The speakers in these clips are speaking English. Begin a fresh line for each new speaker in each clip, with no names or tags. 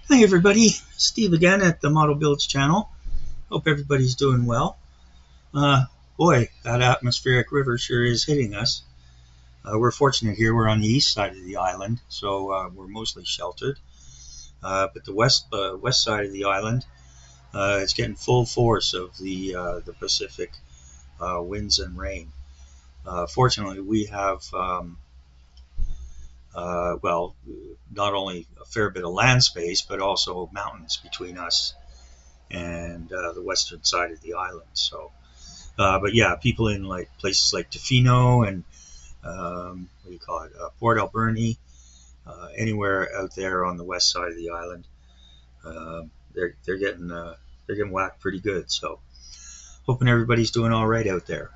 Hi everybody, Steve again at the Model Builds channel. Hope everybody's doing well. Uh, Boy, that atmospheric river sure is hitting us. We're fortunate here, we're on the east side of the island, so we're mostly sheltered. But the west side of the island, it's getting full force of the Pacific winds and rain. Fortunately, we have, well, not only a fair bit of land space, but also mountains between us and the western side of the island. So, but yeah, people in like places like Tofino and what do you call it, Port Alberni, anywhere out there on the west side of the island, they're getting whacked pretty good. So, hoping everybody's doing all right out there.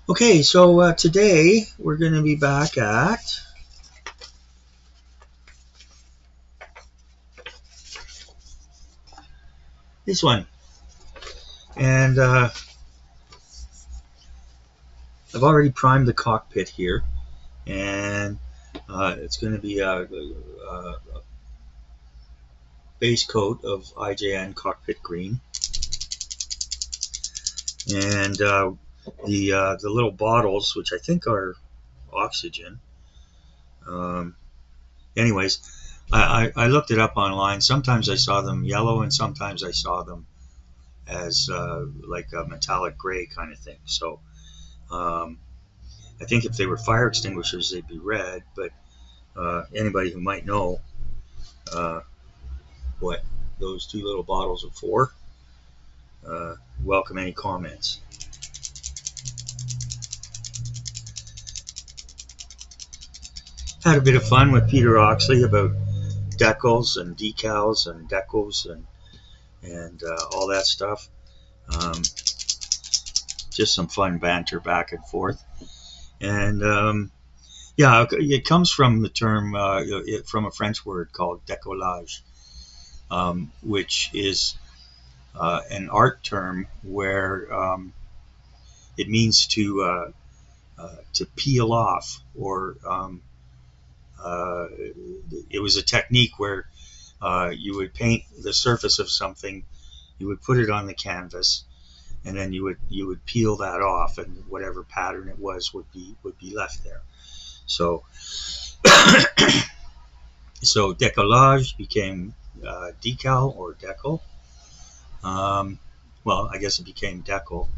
Okay, so today we're going to be back at this one, and I've already primed the cockpit here, and it's going to be a base coat of IJN cockpit green, and the little bottles, which I think are oxygen. Um, Anyways, I looked it up online. Sometimes I saw them yellow, and sometimes I saw them as like a metallic gray kind of thing. So um, I think if they were fire extinguishers, they'd be red. But anybody who might know uh, what those two little bottles are for, welcome any comments. Had a bit of fun with Peter Oxley about decals and decals and decals and all that stuff. Um, just some fun banter back and forth. And yeah, it comes from the term, from a French word called décollage, which is an art term where it means to peel off, or uh, it was a technique where you would paint the surface of something, you would put it on the canvas, and then you would peel that off, and whatever pattern it was would be left there. So so décollage became decal or decal. Um, well, I guess it became décollage.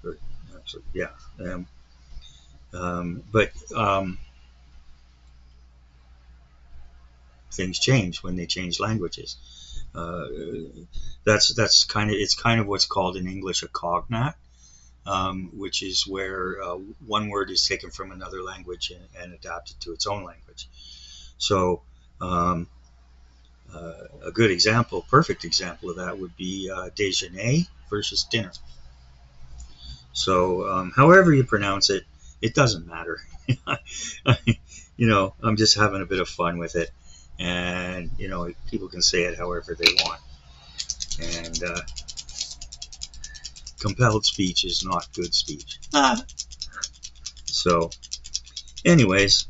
Or, actually, yeah. But things change when they change languages. Uh, that's kind of it's kind of what's called in English a cognate, which is where one word is taken from another language and adapted to its own language. So um, a good example, perfect example of that would be déjeuner versus dinner. So however you pronounce it, it doesn't matter. I'm just having a bit of fun with it, and people can say it however they want. And compelled speech is not good speech. So, anyways,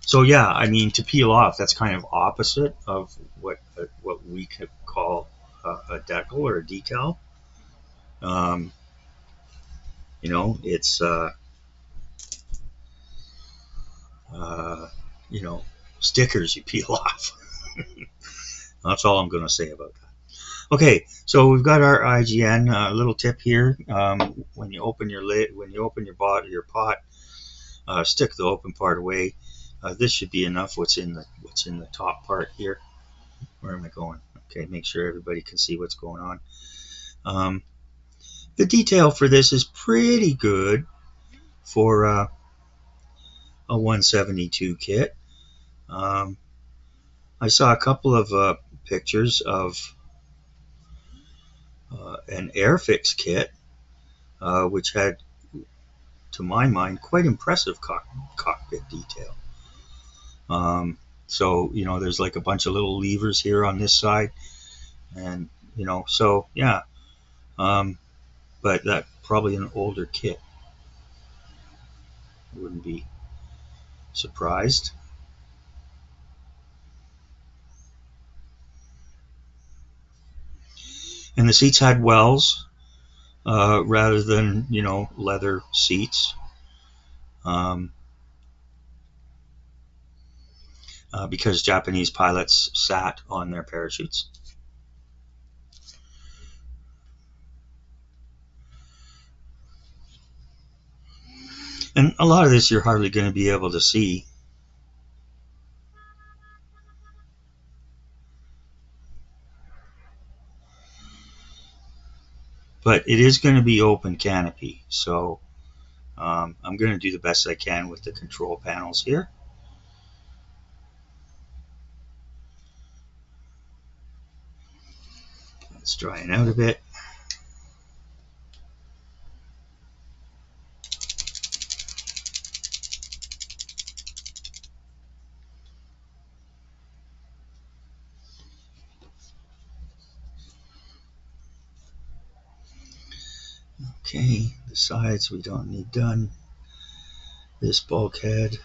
so yeah, I mean, to peel off, that's kind of opposite of what we could call a decal or a decal. Um, it's uh, you know stickers you peel off. That's all I'm going to say about that. Okay, so we've got our IGN. Little tip here: when you open your lid, when you open your pot, stick the open part away. This should be enough. What's in the top part here? Where am I going? Okay, make sure everybody can see what's going on. Um, the detail for this is pretty good for a 172 kit. Um, I saw a couple of pictures of an Airfix kit, which had, to my mind, quite impressive cockpit detail. So there's like a bunch of little levers here on this side, and so yeah. But that probably an older kit. I wouldn't be surprised. And the seats had wells rather than, leather seats. Because Japanese pilots sat on their parachutes. And a lot of this you're hardly going to be able to see. But it is going to be open canopy, so I'm going to do the best I can with the control panels here. It's drying out a bit. Okay, the sides we don't need done. This bulkhead.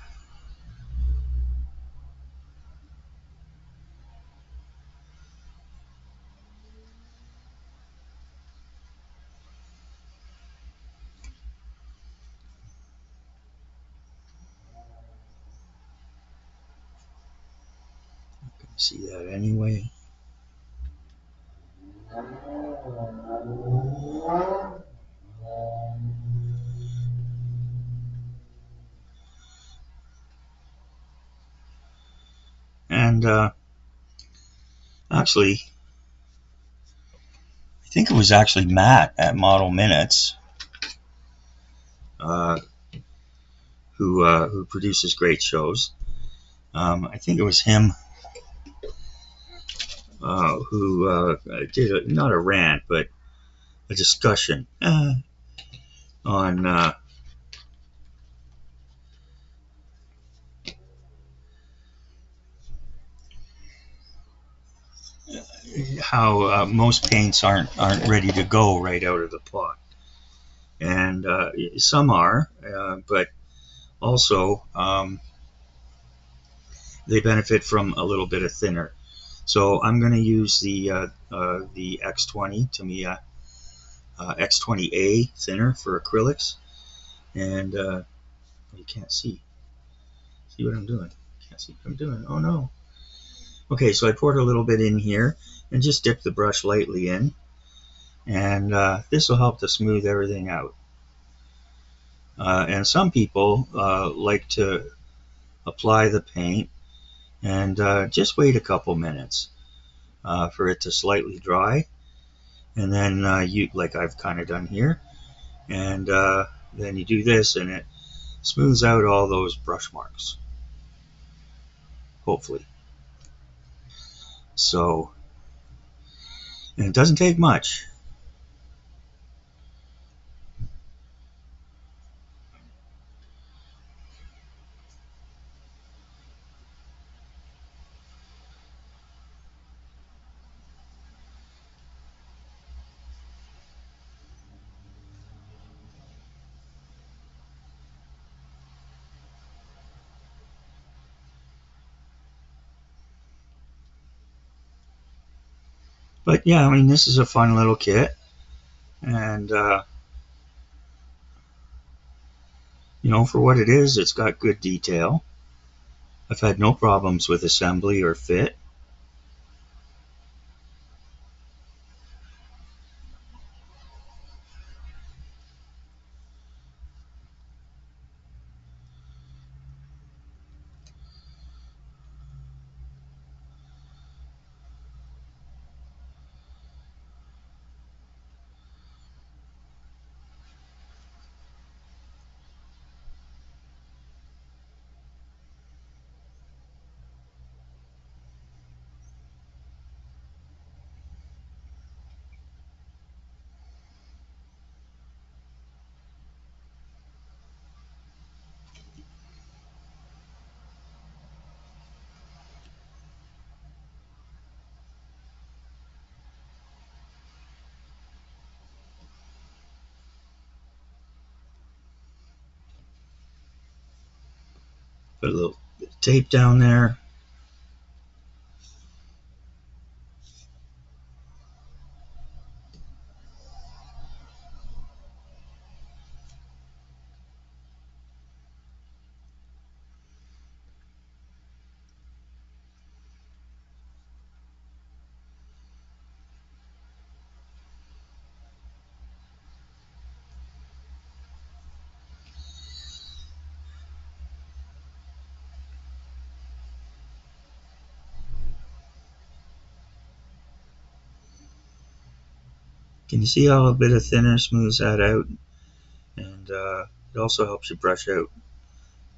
See that anyway. And actually, I think it was actually Matt at Model Minutes who produces great shows. I think it was him who did not a rant, but a discussion on how most paints aren't ready to go right out of the pot, and some are, but also they benefit from a little bit of thinner. So I'm going to use the X20 Tamiya X20A thinner for acrylics, and you can't see what I'm doing. Can't see what I'm doing. Oh no. Okay, so I poured a little bit in here and just dip the brush lightly in, and this will help to smooth everything out. And some people like to apply the paint and just wait a couple minutes for it to slightly dry, and then like I've kind of done here, and then you do this and it smooths out all those brush marks, hopefully. So, and it doesn't take much. But yeah, I mean, this is a fun little kit, and for what it is, it's got good detail. I've had no problems with assembly or fit. Put a little bit of tape down there. Can you see how a bit of thinner smooths that out? And it also helps you brush out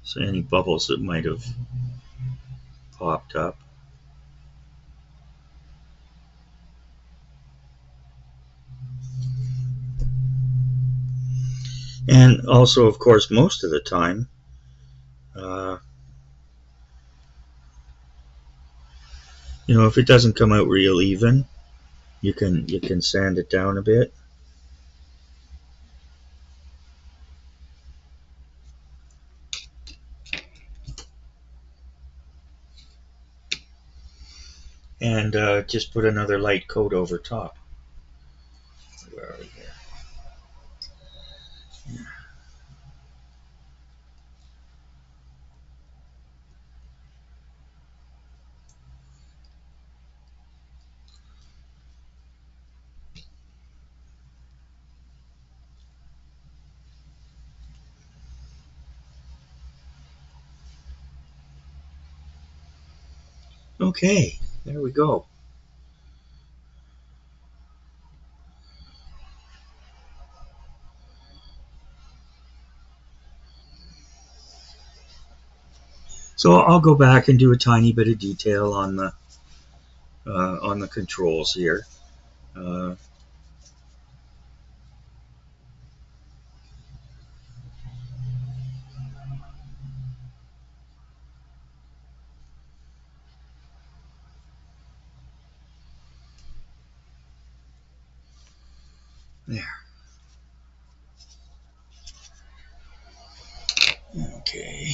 so any bubbles that might have popped up. And also, of course, most of the time, if it doesn't come out real even, you can sand it down a bit. And just put another light coat over top. Where are we here? Yeah. Okay, there we go. So I'll go back and do a tiny bit of detail on the controls here. Uh, there. Okay.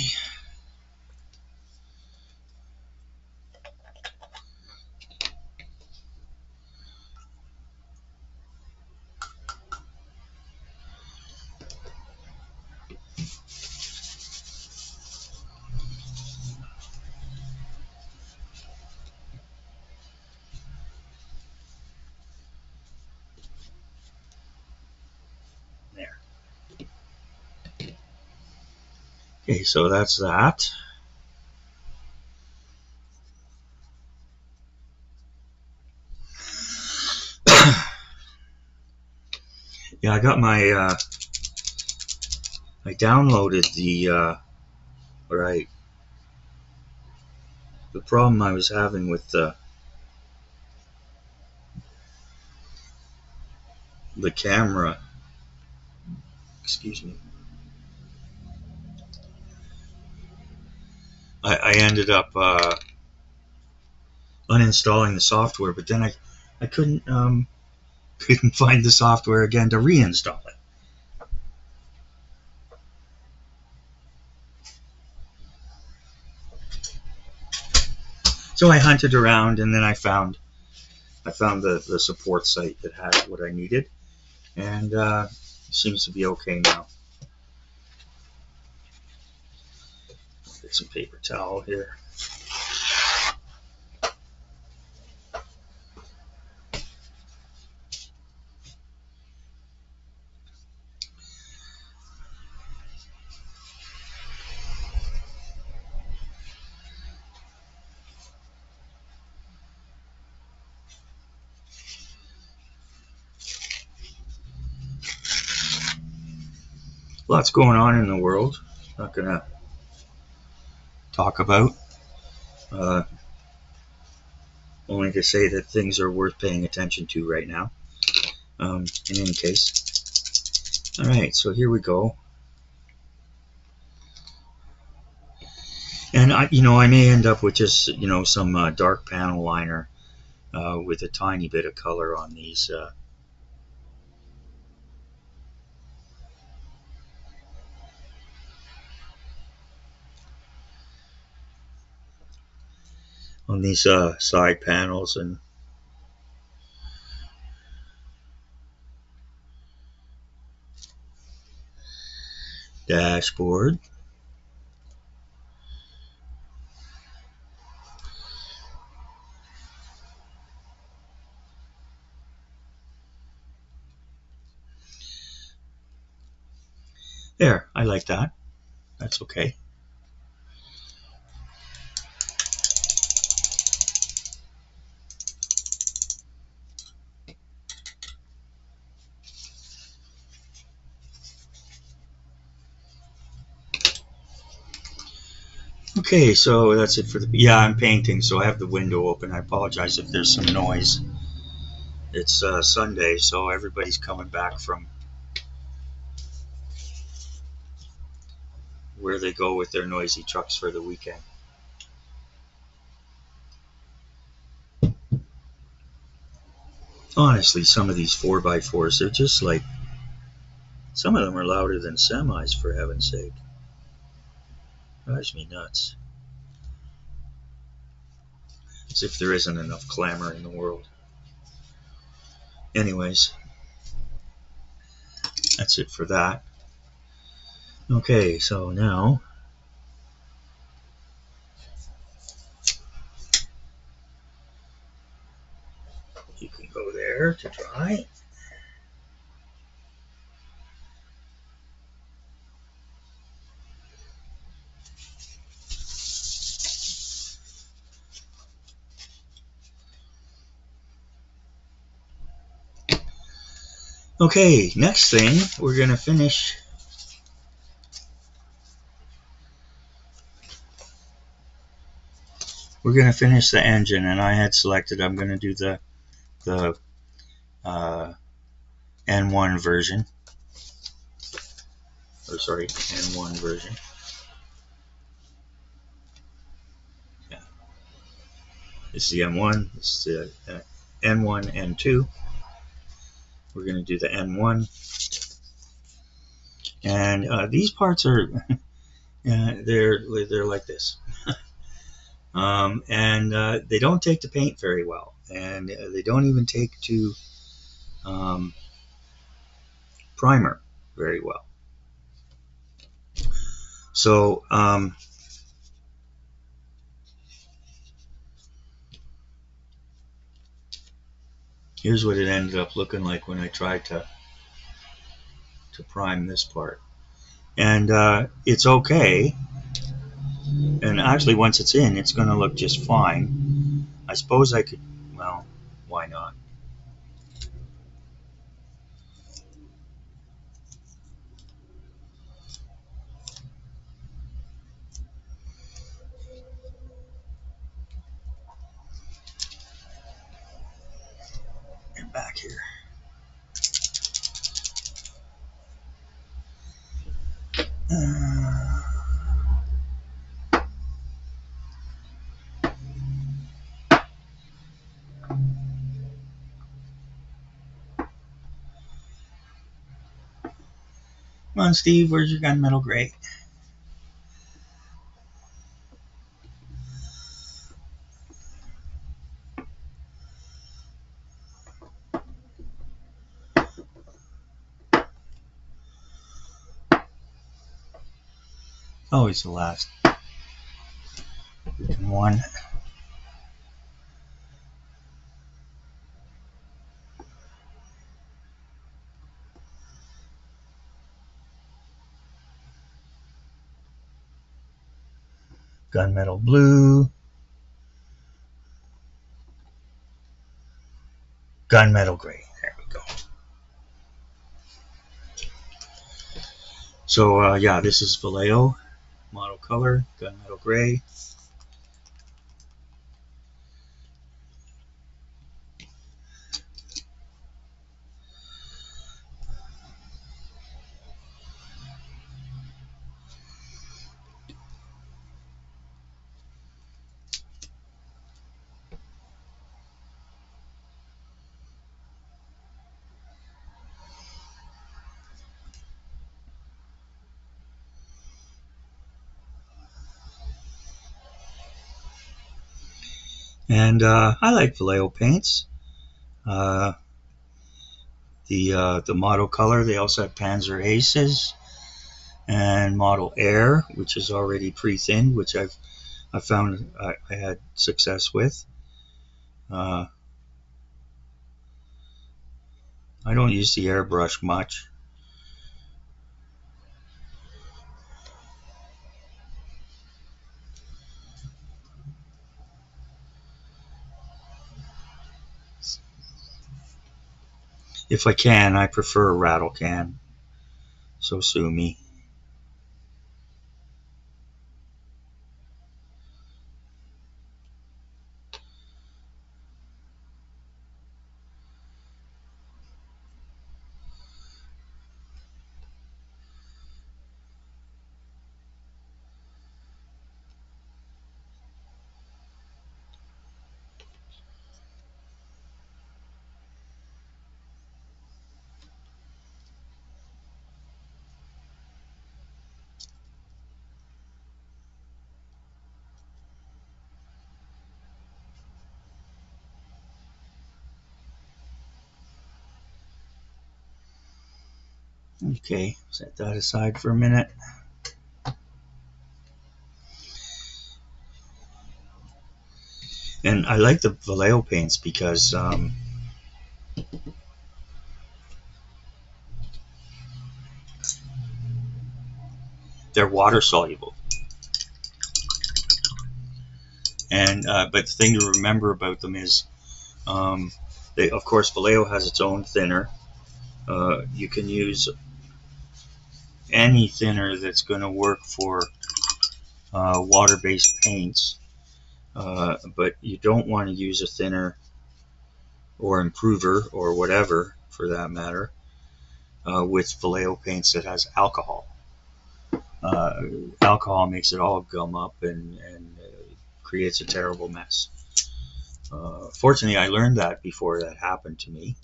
There. Okay, so that's that. Yeah, I got I downloaded the problem I was having with the camera. Excuse me. I ended up uninstalling the software, but then I couldn't find the software again to reinstall it. So I hunted around, and then I found the support site that had what I needed, and it seems to be okay now. Get some paper towel here. Lots going on in the world. Not gonna talk about. Uh, Only to say that things are worth paying attention to right now. In any case, all right. So here we go. And I may end up with just some dark panel liner with a tiny bit of color on these. Side panels and dashboard. There, I like that. That's okay. Okay, so that's it for the. Yeah, I'm painting, so I have the window open. I apologize if there's some noise. It's Sunday, so everybody's coming back from where they go with their noisy trucks for the weekend. Honestly, some of these 4x4s, they're just like. Some of them are louder than semis, for heaven's sake. Drives me nuts. As if there isn't enough clamor in the world. Anyways, that's it for that. Okay, so now you can go there to dry. Okay, next thing we're going to finish. We're going to finish the engine, and I had selected I'm going to do the N1 version. Or sorry, N1 version. Yeah. This is the M1. This is the N1, N2. We're going to do the N1. And these parts are, they're like this. And they don't take to paint very well. And they don't even take to primer very well. So here's what it ended up looking like when I tried to prime this part. And it's okay. And actually, once it's in, it's going to look just fine. I suppose I could, well, why not? Get back here. Come on, Steve, where's your gunmetal gray? Always the last one. Gunmetal blue. Gunmetal gray. There we go. So, yeah, this is Vallejo model color, gunmetal gray. And I like Vallejo paints. The model color, they also have Panzer Aces and Model Air, which is already pre-thinned, which I found I had success with. I don't use the airbrush much. If I can, I prefer a rattle can. So sue me. Okay, set that aside for a minute. And I like the Vallejo paints because they're water soluble. And but the thing to remember about them is, of course, Vallejo has its own thinner. You can use any thinner that's going to work for water-based paints, but you don't want to use a thinner or improver or whatever, for that matter, with Vallejo paints that has alcohol. Alcohol makes it all gum up and creates a terrible mess. Fortunately, I learned that before that happened to me.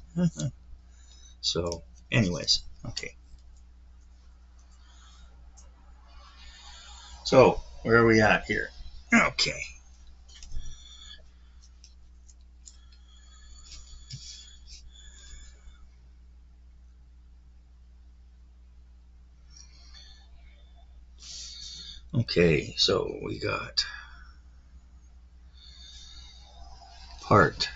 So, anyways, okay. So, where are we at here? Okay. Okay, so we got part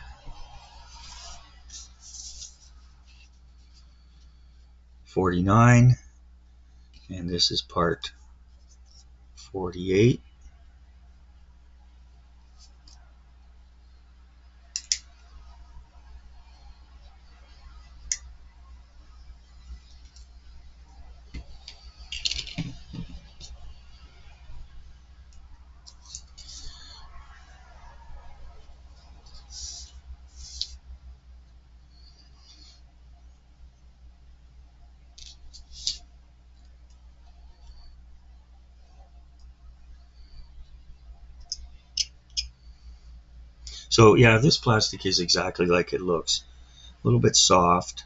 49, and this is part 48. So yeah, this plastic is exactly like it looks. A little bit soft.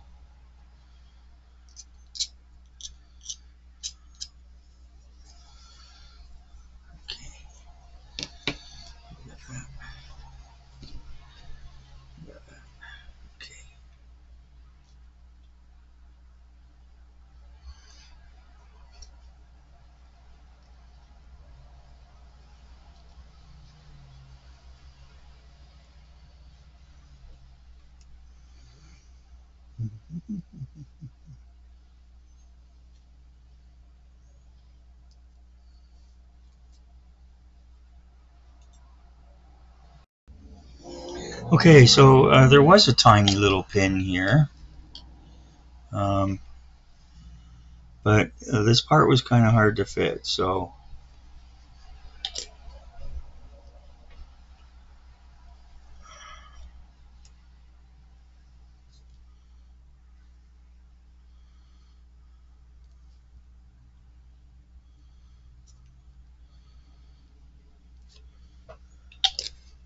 Okay, so there was a tiny little pin here, um, but this part was kind of hard to fit, so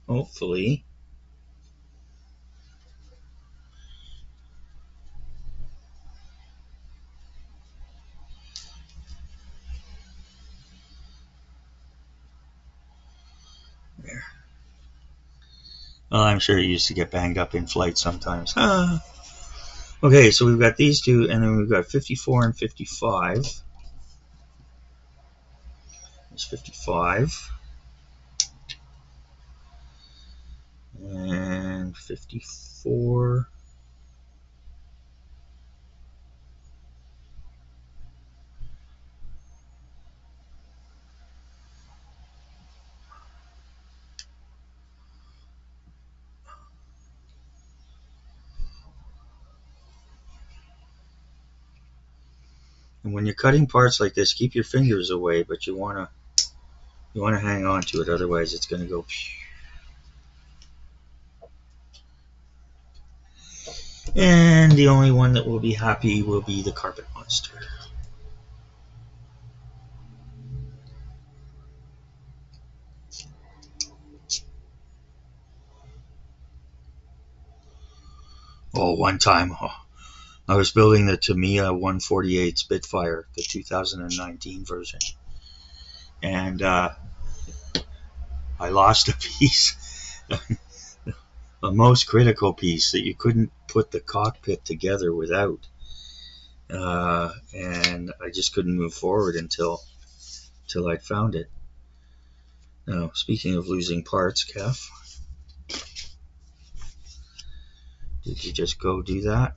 hopefully. There. Well, I'm sure it used to get banged up in flight sometimes. Okay, so we've got these two, and then we've got 54 and 55. There's 55. And 54. And when you're cutting parts like this, keep your fingers away, but you wanna hang on to it, otherwise it's gonna go. And the only one that will be happy will be the carpet monster. Oh, one time, I was building the Tamiya 148 Spitfire, the 2019 version, and I lost a piece, the most critical piece that you couldn't put the cockpit together without. and I just couldn't move forward until I'd found it. Now, speaking of losing parts, Kev, did you just go do that?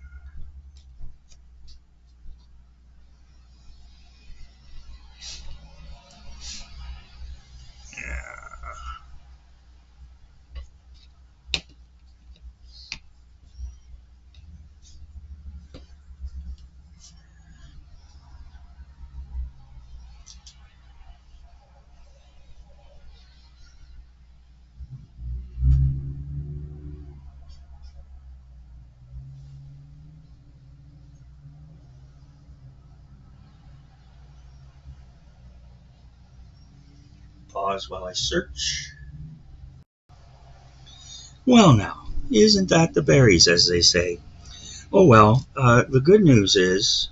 Pause while I search. Well, now, isn't that the berries, as they say? Oh well, the good news is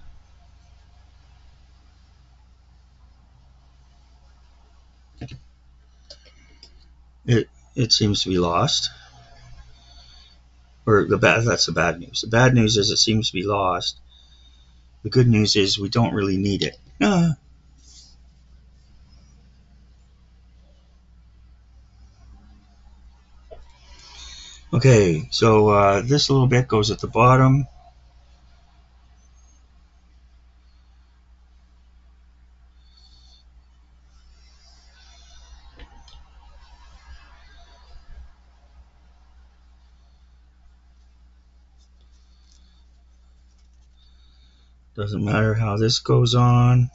it seems to be lost. Or that's the bad news. The bad news is it seems to be lost. The good news is we don't really need it. Okay, so this little bit goes at the bottom. Doesn't matter how this goes on.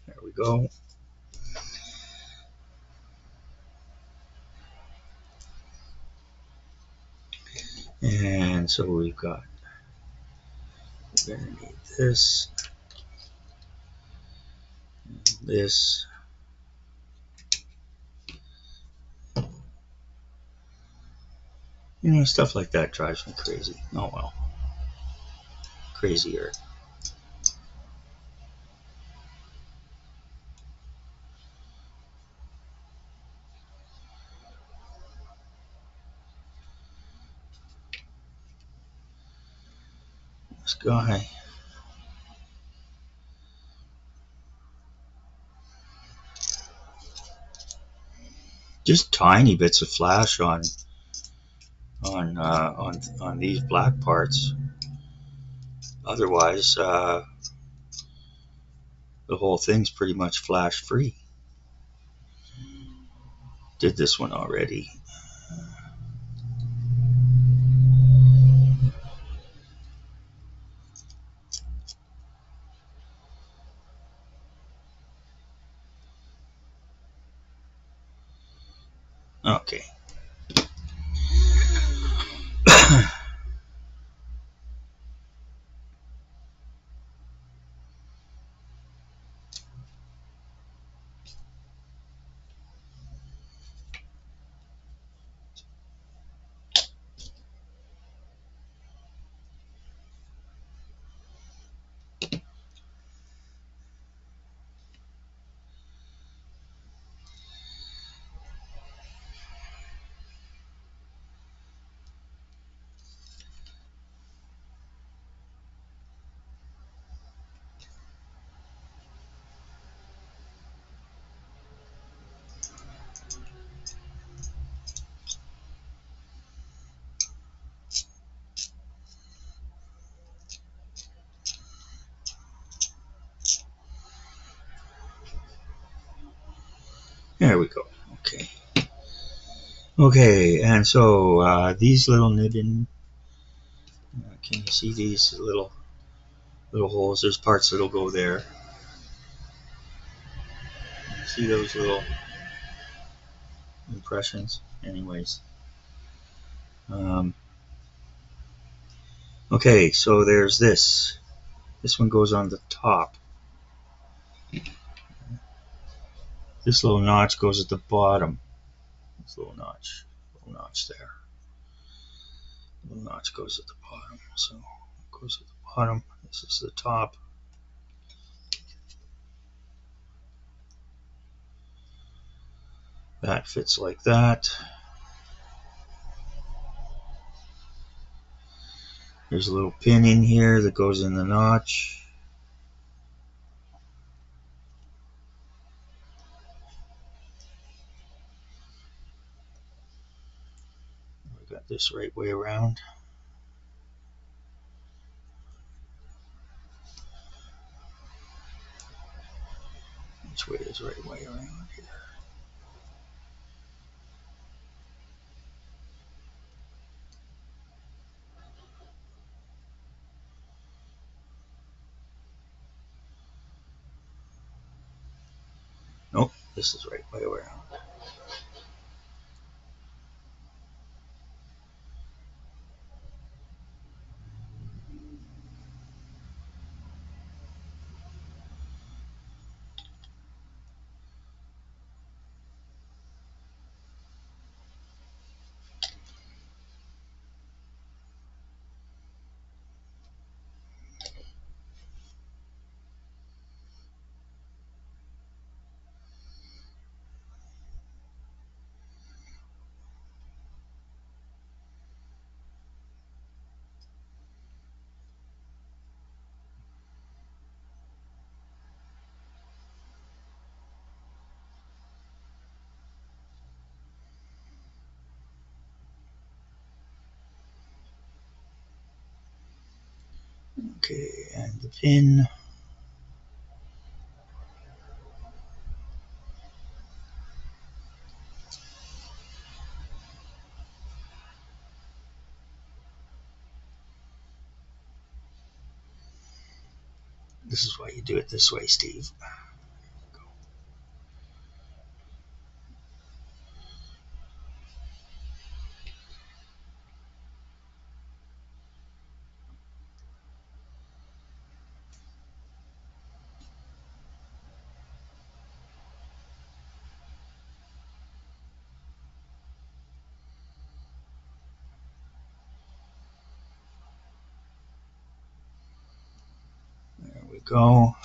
There we go. And so we're going to need this, this. Stuff like that drives me crazy. Oh well. Crazier. This guy. Just tiny bits of flash on these black parts. Otherwise, the whole thing's pretty much flash free. Did this one already. Okay. There we go. Okay. Okay, and so these little nibbin. Can you see these little holes? There's parts that'll go there. See those little impressions? Anyways. Okay, so there's this. This one goes on the top. This little notch goes at the bottom. This little notch there. Little notch goes at the bottom. So it goes at the bottom. This is the top. That fits like that. There's a little pin in here that goes in the notch. I got this right way around. Which way is right way around here? Nope, this is right way around. Okay, and the pin. This is why you do it this way, Steve. There we go.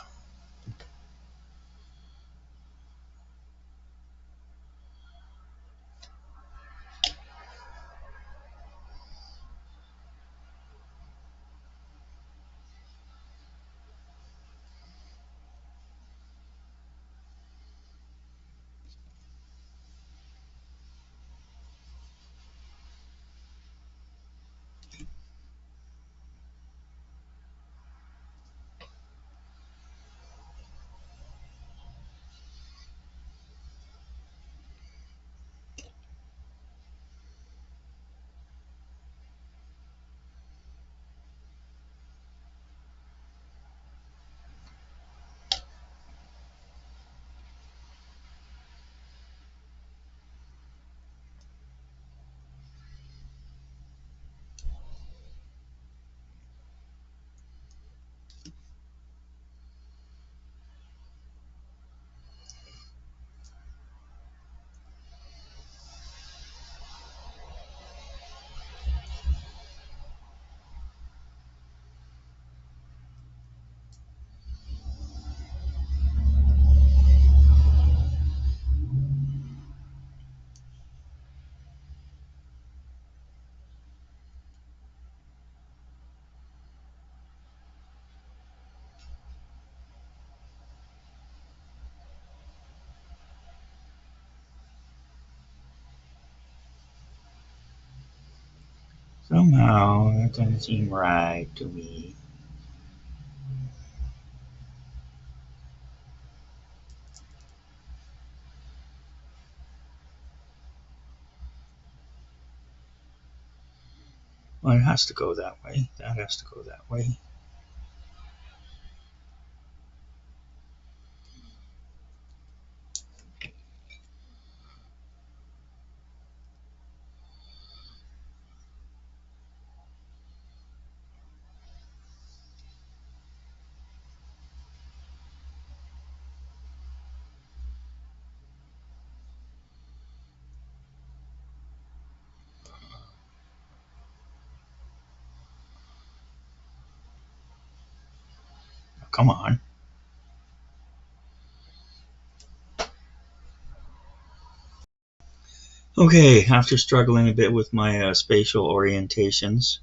Somehow that doesn't seem right to me. Well, it has to go that way. That has to go that way. Come on. Okay, after struggling a bit with my spatial orientations,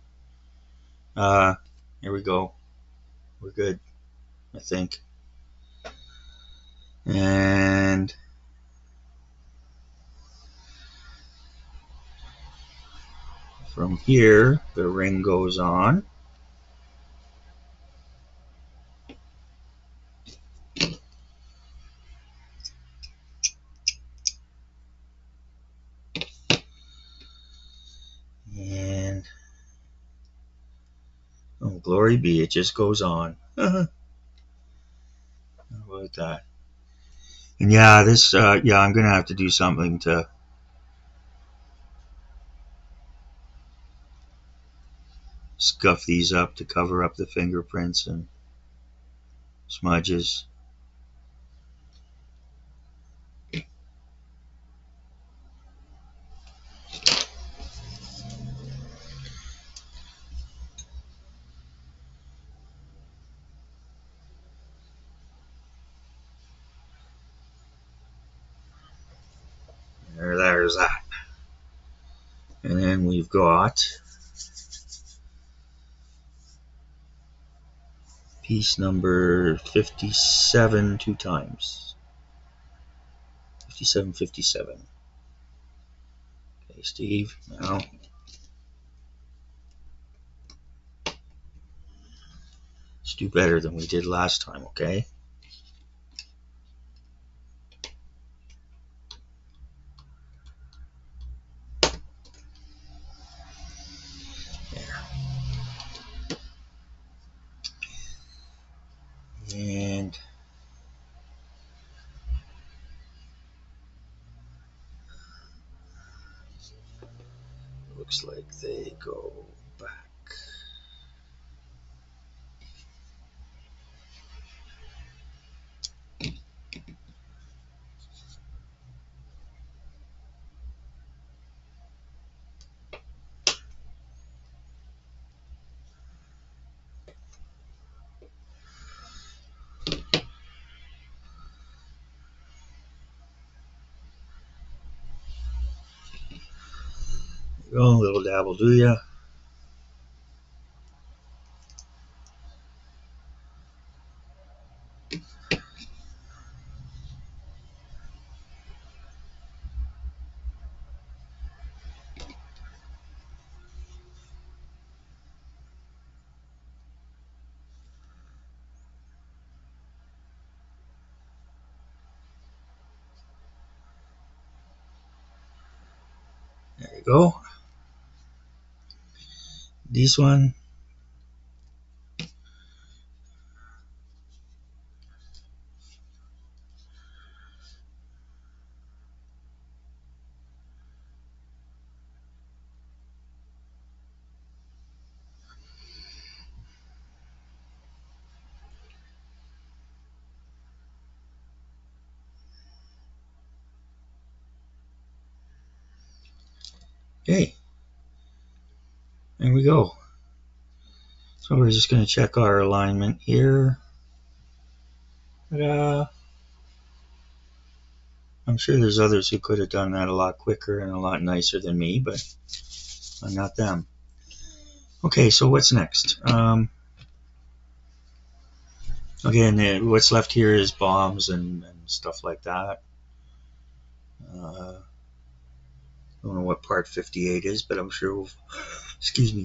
here we go. We're good, I think. And from here, the ring goes on. And, oh, glory be, it just goes on. How about that? And yeah, this, yeah, I'm going to have to do something to scuff these up to cover up the fingerprints and smudges. There's that. And then we've got piece number 57 two times. 57, 57. Okay, Steve, now let's do better than we did last time, okay? And looks like they go back. Go a little dabble, do ya? There you go. This one. Okay. There we go. So we're just going to check our alignment here. Ta-da. I'm sure there's others who could have done that a lot quicker and a lot nicer than me, but I'm not them. Okay, so what's next? Again, what's left here is bombs and stuff like that. Don't know what part 58 is, but I'm sure we'll,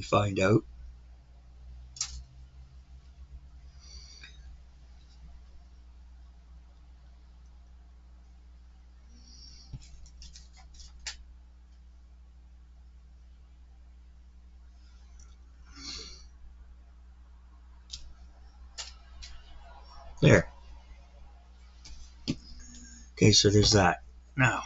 find out. There. Okay, so there's that. Now,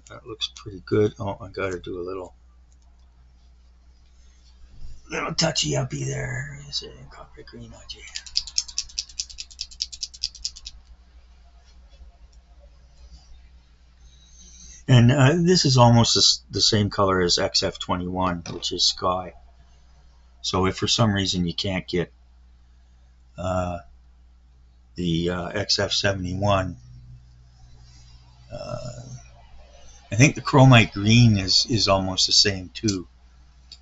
that looks pretty good. Oh, I gotta do a little touchy uppy there. Is it copper green? Oh, gee. And this is almost the same color as XF21, which is sky. So if for some reason you can't get the XF71, I think the chromite green is almost the same too,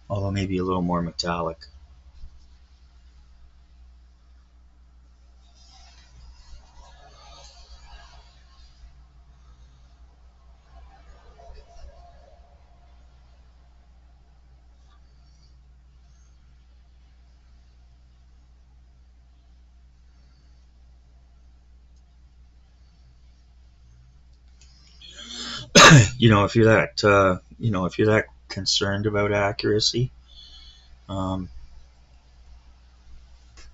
although maybe a little more metallic. If you're that if you're that concerned about accuracy, um,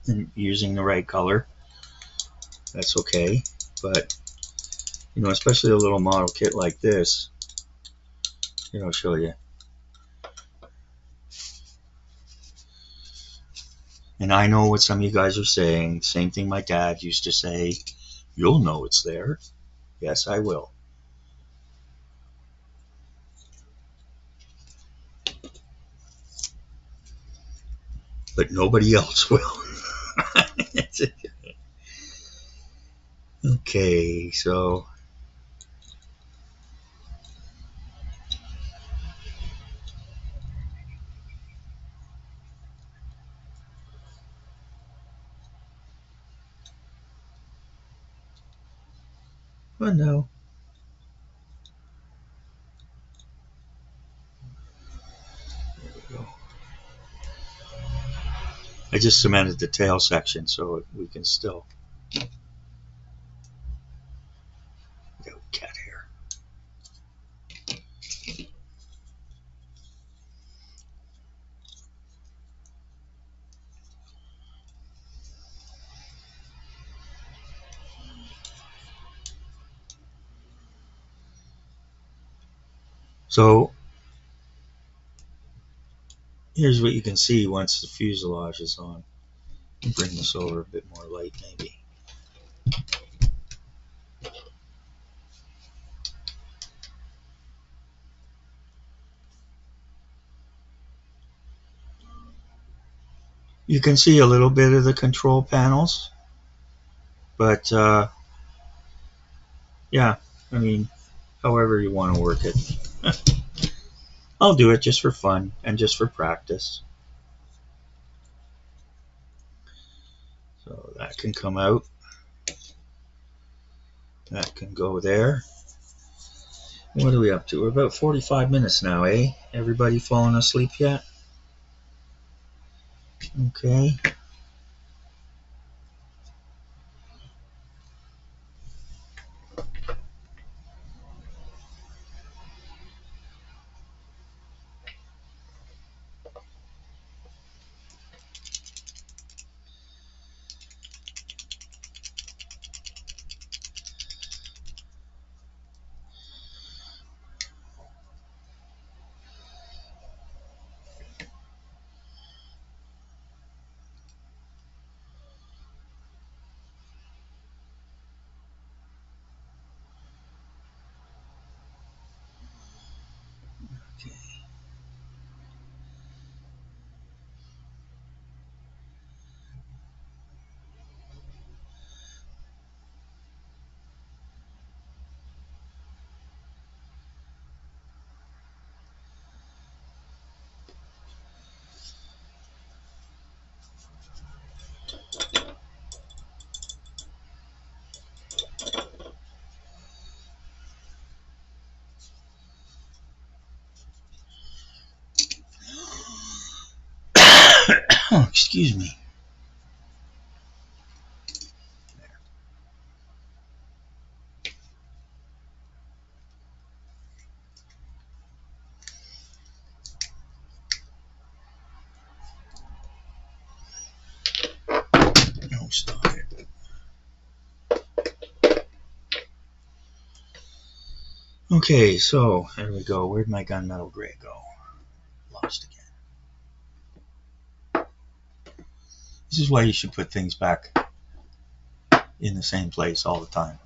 and using the right color, that's okay. But especially a little model kit like this, I'll show you. And I know what some of you guys are saying. Same thing my dad used to say. You'll know it's there. Yes, I will. But nobody else will. Okay, so oh no. There we go. I just cemented the tail section so we can still cat hair. So here's what you can see once the fuselage is on. Bring this over a bit more light maybe. You can see a little bit of the control panels, but yeah, I mean, however you want to work it. I'll do it just for fun and just for practice. So that can come out. That can go there. What are we up to? We're about 45 minutes now, eh? Everybody falling asleep yet? Okay. Oh, excuse me. No, stop it. Okay, so there we go. Where'd my gunmetal gray go? Lost again. This is why you should put things back in the same place all the time.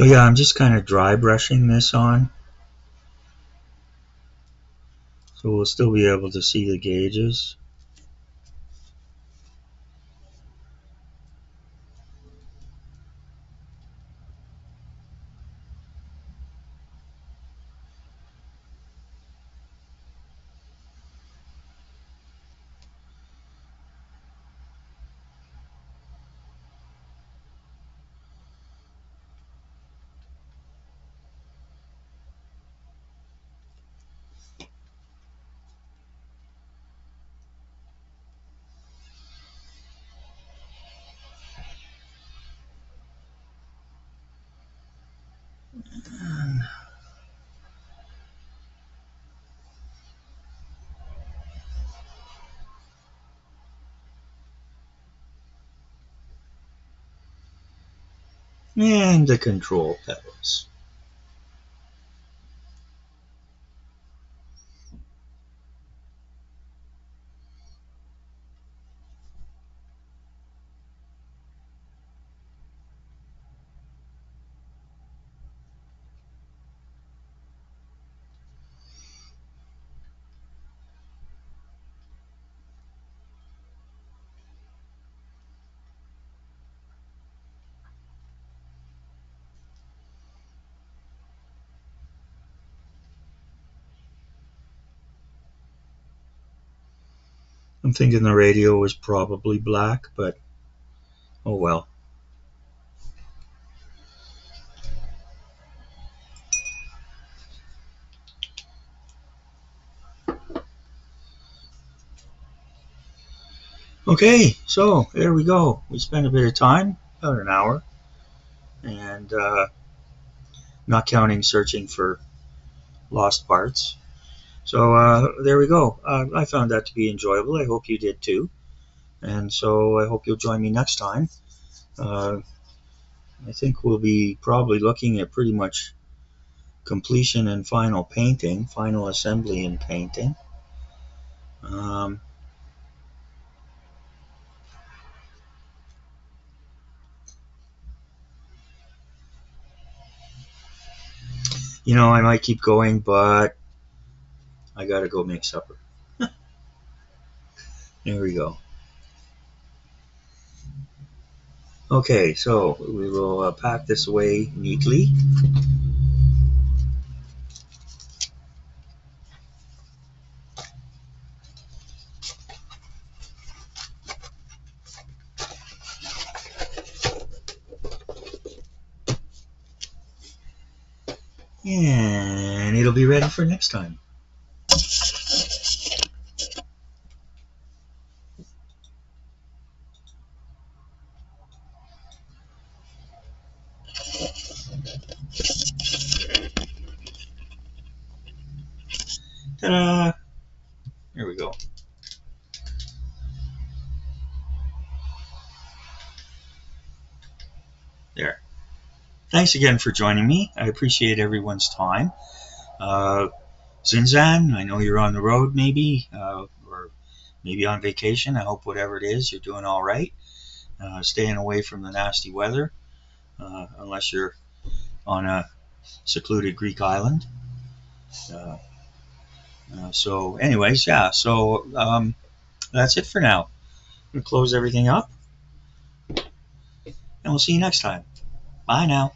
So yeah, I'm just kind of dry brushing this on, so we'll still be able to see the gauges. And the control pedals. I'm thinking the radio was probably black, but oh well. Okay, so there we go. We spent a bit of time, about an hour, and not counting searching for lost parts. So there we go. I found that to be enjoyable. I hope you did too. And so I hope you'll join me next time. Uh, I think we'll be probably looking at pretty much completion and final painting, final assembly and painting. Um, I might keep going, but I gotta go make supper. There we go. Okay, so we will pack this away neatly. And it'll be ready for next time. Ta-da! Here we go. There. Thanks again for joining me. I appreciate everyone's time. Zinzan, I know you're on the road maybe, or maybe on vacation. I hope whatever it is, you're doing all right. Staying away from the nasty weather, unless you're on a secluded Greek island. So anyways, yeah, so that's it for now. I'm going to close everything up, and we'll see you next time. Bye now.